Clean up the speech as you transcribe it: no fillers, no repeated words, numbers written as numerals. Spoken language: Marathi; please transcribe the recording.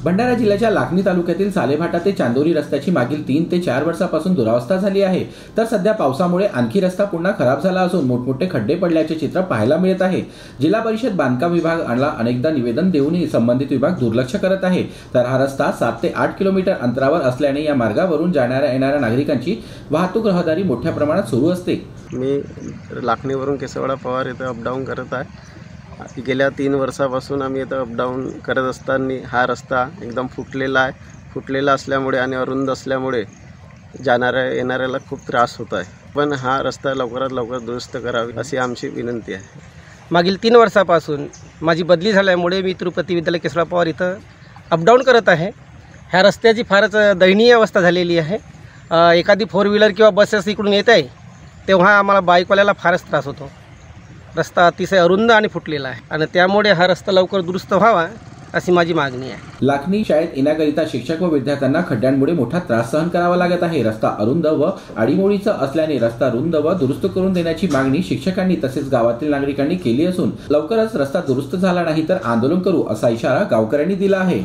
भंडारा जिल्ह्याच्या लाखनी तालुक्यातील सालेभाटा ते चांदोरी रस्त्याची मागील 3 ते 4 वर्षापासून दुरावस्था झाली आहे। तर सध्या पावसामुळे आणखी रस्ता पुन्हा खराब झाला असून मोठमोठे खड्डे पडल्याचे चित्र पाहायला मिळत आहे। जिल्हा परिषद बांधकाम विभागाला अनेकदा निवेदन देऊनही संबंधित विभाग दुर्लक्ष करत आहे। तर हा रस्ता 7 ते 8 किलोमीटर अंतरावर असल्याने या मार्गावरून जाणाऱ्या येणाऱ्या नागरिकांची वाहतूक रहदारी मोठ्या प्रमाणात सुरू असते। मी लाखनीवरून केशवडा पवार इथे अपडाऊन करत आहे। गेल्या 3 वर्षापासून आम्ही इथं अपडाऊन करत असताना हा रस्ता एकदम फुटलेला असल्यामुळे आणि अरुंद असल्यामुळे जाणाऱ्या येणाऱ्याला खूप त्रास होत आहे। पण हा रस्ता लवकरात लवकर दुरुस्त करावी अशी आमची विनंती आहे। मागील 3 वर्षापासून माझी बदली झाल्यामुळे मी तिरुपती विद्यालय केशवडा पवार इथं अपडाऊन करत आहे। ह्या रस्त्याची फारच दयनीय अवस्था झालेली आहे। एखादी 4 व्हीलर किंवा बसेस इकडून येत आहे तेव्हा आम्हाला बाईकवाल्याला फारच त्रास होतो। रस्ता अतिशय अरुंद आणि फुटलेला आहे आणि त्यामुळे हा रस्ता लवकर दुरुस्त व्हावा अशी माझी मागणी आहे। लाखनी शाळेत येण्याकरिता शिक्षक व विद्यार्थ्यांना खड्ड्यांमुळे मोठा त्रास सहन करावा लागत आहे। रस्ता अरुंद व आडीमोडीचा असल्याने रस्ता रुंद व दुरुस्त करून देण्याची मागणी शिक्षकांनी तसेच गावातील नागरिकांनी केली असून लवकरच रस्ता दुरुस्त झाला नाही तर आंदोलन करू असा इशारा गावकऱ्यांनी दिला आहे।